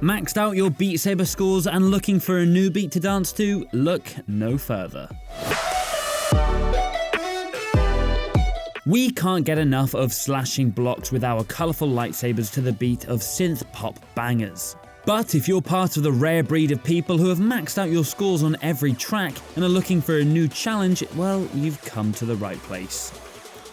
Maxed out your Beatsaber scores and looking for a new beat to dance to? Look no further. We can't get enough of slashing blocks with our colourful lightsabers to the beat of synth-pop bangers. But if you're part of the rare breed of people who have maxed out your scores on every track and are looking for a new challenge, well, you've come to the right place.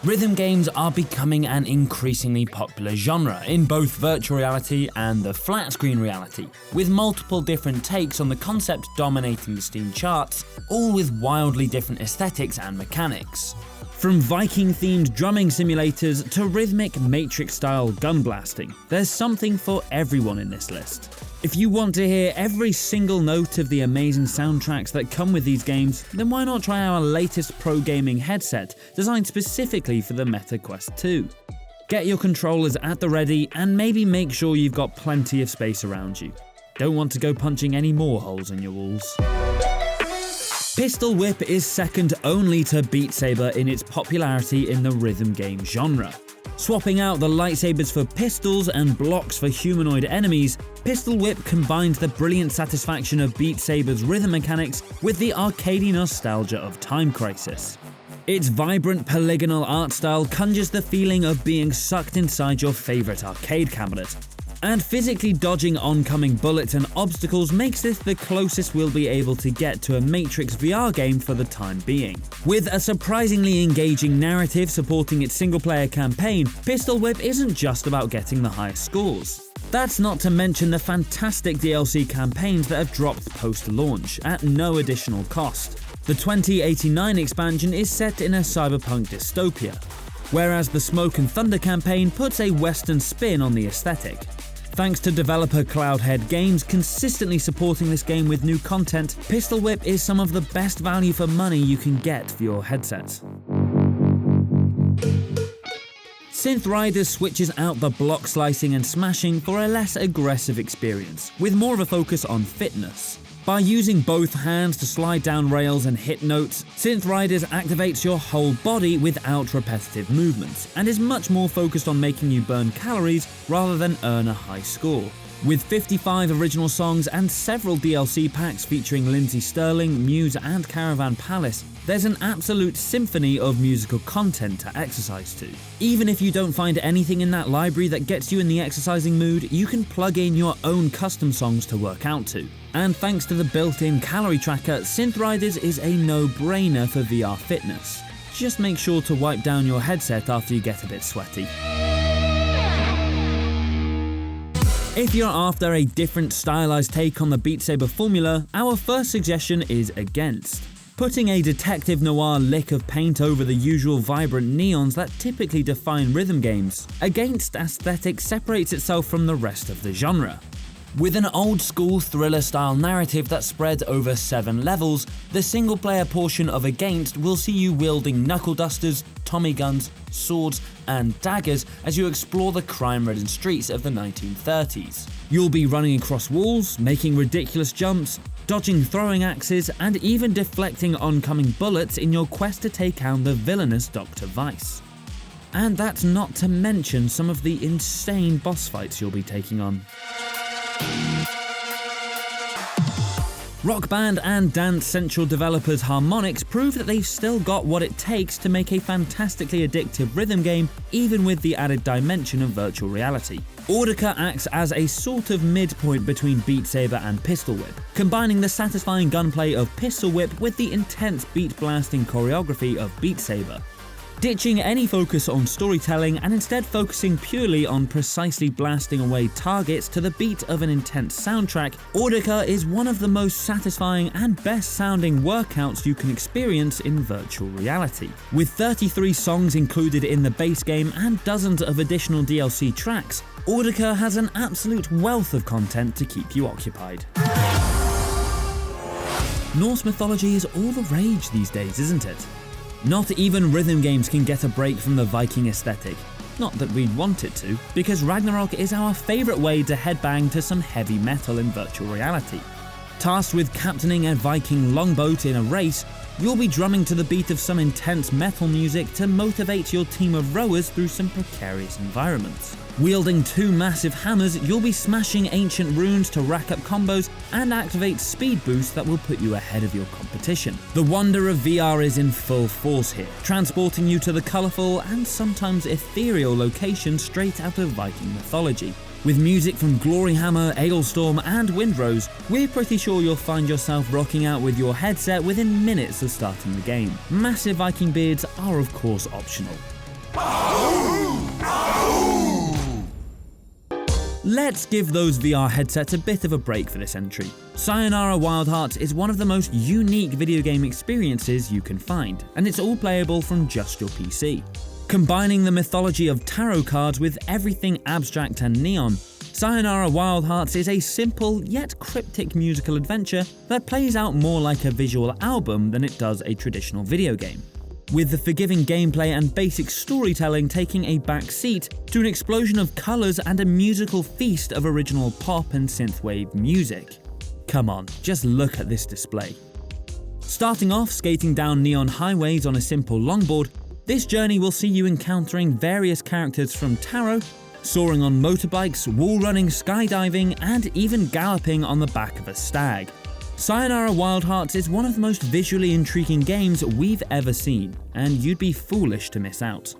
Rhythm games are becoming an increasingly popular genre in both virtual reality and the flat-screen reality, with multiple different takes on the concept dominating the Steam charts, all with wildly different aesthetics and mechanics. From Viking-themed drumming simulators to rhythmic Matrix-style gun blasting, there's something for everyone in this list. If you want to hear every single note of the amazing soundtracks that come with these games, then why not try our latest pro gaming headset designed specifically for the Meta Quest 2? Get your controllers at the ready and maybe make sure you've got plenty of space around you. Don't want to go punching any more holes in your walls. Pistol Whip is second only to Beatsaber in its popularity in the rhythm game genre. Swapping out the lightsabers for pistols and blocks for humanoid enemies, Pistol Whip combines the brilliant satisfaction of Beatsaber's rhythm mechanics with the arcadey nostalgia of Time Crisis. Its vibrant polygonal art style conjures the feeling of being sucked inside your favourite arcade cabinet. And physically dodging oncoming bullets and obstacles makes this the closest we'll be able to get to a Matrix VR game for the time being. With a surprisingly engaging narrative supporting its single-player campaign, Pistol Whip isn't just about getting the highest scores. That's not to mention the fantastic DLC campaigns that have dropped post-launch, at no additional cost. The 2089 expansion is set in a cyberpunk dystopia, whereas the Smoke and Thunder campaign puts a Western spin on the aesthetic. Thanks to developer Cloudhead Games consistently supporting this game with new content, Pistol Whip is some of the best value for money you can get for your headset. Synth Riders switches out the block slicing and smashing for a less aggressive experience, with more of a focus on fitness. By using both hands to slide down rails and hit notes, Synth Riders activates your whole body without repetitive movements, and is much more focused on making you burn calories rather than earn a high score. With 55 original songs and several DLC packs featuring Lindsey Sterling, Muse and Caravan Palace, there's an absolute symphony of musical content to exercise to. Even if you don't find anything in that library that gets you in the exercising mood, you can plug in your own custom songs to work out to. And thanks to the built-in calorie tracker, Synth Riders is a no-brainer for VR fitness. Just make sure to wipe down your headset after you get a bit sweaty. If you're after a different stylized take on the Beatsaber formula, our first suggestion is Against. Putting a detective noir lick of paint over the usual vibrant neons that typically define rhythm games, Against aesthetic separates itself from the rest of the genre. With an old-school thriller-style narrative that spreads over 7 levels, the single-player portion of Against will see you wielding knuckle dusters, Tommy guns, swords, and daggers as you explore the crime-ridden streets of the 1930s. You'll be running across walls, making ridiculous jumps, dodging throwing axes, and even deflecting oncoming bullets in your quest to take down the villainous Dr. Weiss. And that's not to mention some of the insane boss fights you'll be taking on. Rock Band and Dance Central developers Harmonix prove that they've still got what it takes to make a fantastically addictive rhythm game, even with the added dimension of virtual reality. Audica acts as a sort of midpoint between Beatsaber and Pistol Whip, combining the satisfying gunplay of Pistol Whip with the intense beat-blasting choreography of Beatsaber. Ditching any focus on storytelling and instead focusing purely on precisely blasting away targets to the beat of an intense soundtrack, Audica is one of the most satisfying and best sounding workouts you can experience in virtual reality. With 33 songs included in the base game and dozens of additional DLC tracks, Audica has an absolute wealth of content to keep you occupied. Norse mythology is all the rage these days, isn't it? Not even rhythm games can get a break from the Viking aesthetic. Not that we'd want it to, because Ragnarock is our favourite way to headbang to some heavy metal in virtual reality. Tasked with captaining a Viking longboat in a race, you'll be drumming to the beat of some intense metal music to motivate your team of rowers through some precarious environments. Wielding 2 massive hammers, you'll be smashing ancient runes to rack up combos and activate speed boosts that will put you ahead of your competition. The wonder of VR is in full force here, transporting you to the colourful and sometimes ethereal locations straight out of Viking mythology. With music from Gloryhammer, Ailstorm and Windrose, we're pretty sure you'll find yourself rocking out with your headset within minutes of starting the game. Massive Viking beards are of course optional. Let's give those VR headsets a bit of a break for this entry. Sayonara Wild Hearts is one of the most unique video game experiences you can find, and it's all playable from just your PC. Combining the mythology of tarot cards with everything abstract and neon, Sayonara Wild Hearts is a simple yet cryptic musical adventure that plays out more like a visual album than it does a traditional video game, with the forgiving gameplay and basic storytelling taking a back seat to an explosion of colours and a musical feast of original pop and synthwave music. Come on, just look at this display. Starting off skating down neon highways on a simple longboard, this journey will see you encountering various characters from tarot, soaring on motorbikes, wall running, skydiving, and even galloping on the back of a stag. Sayonara Wild Hearts is one of the most visually intriguing games we've ever seen, and you'd be foolish to miss out.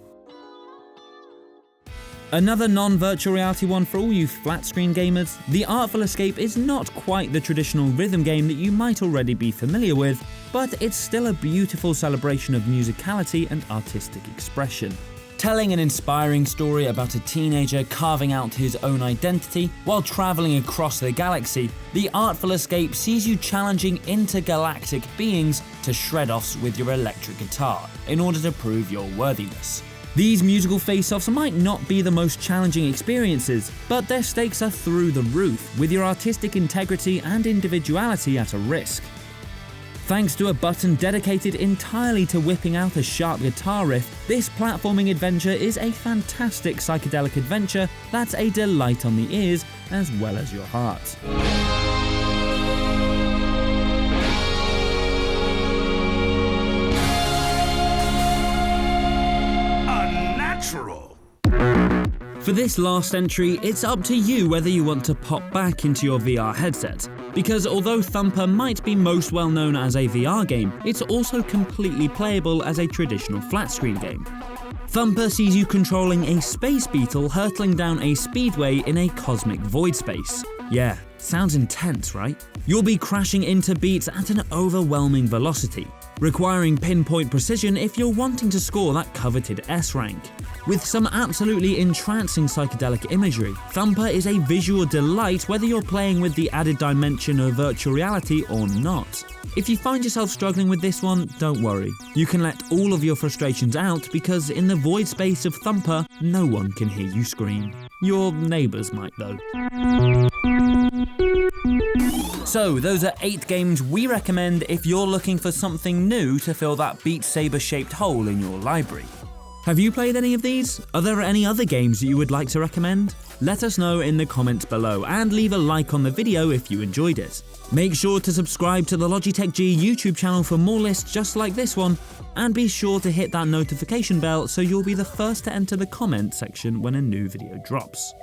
Another non-virtual reality one for all you flat-screen gamers, the Artful Escape is not quite the traditional rhythm game that you might already be familiar with, but it's still a beautiful celebration of musicality and artistic expression. Telling an inspiring story about a teenager carving out his own identity while travelling across the galaxy, the Artful Escape sees you challenging intergalactic beings to shred-offs with your electric guitar in order to prove your worthiness. These musical face-offs might not be the most challenging experiences, but their stakes are through the roof, with your artistic integrity and individuality at a risk. Thanks to a button dedicated entirely to whipping out a sharp guitar riff, this platforming adventure is a fantastic psychedelic adventure that's a delight on the ears as well as your heart. For this last entry, it's up to you whether you want to pop back into your VR headset, because although Thumper might be most well known as a VR game, it's also completely playable as a traditional flat-screen game. Thumper sees you controlling a space beetle hurtling down a speedway in a cosmic void space. Yeah, sounds intense, right? You'll be crashing into beats at an overwhelming velocity, requiring pinpoint precision if you're wanting to score that coveted S rank. With some absolutely entrancing psychedelic imagery, Thumper is a visual delight whether you're playing with the added dimension of virtual reality or not. If you find yourself struggling with this one, don't worry. You can let all of your frustrations out because in the void space of Thumper, no one can hear you scream. Your neighbours might though. So those are 8 games we recommend if you're looking for something new to fill that Beatsaber shaped hole in your library. Have you played any of these? Are there any other games that you would like to recommend? Let us know in the comments below and leave a like on the video if you enjoyed it. Make sure to subscribe to the Logitech G YouTube channel for more lists just like this one, and be sure to hit that notification bell so you'll be the first to enter the comment section when a new video drops.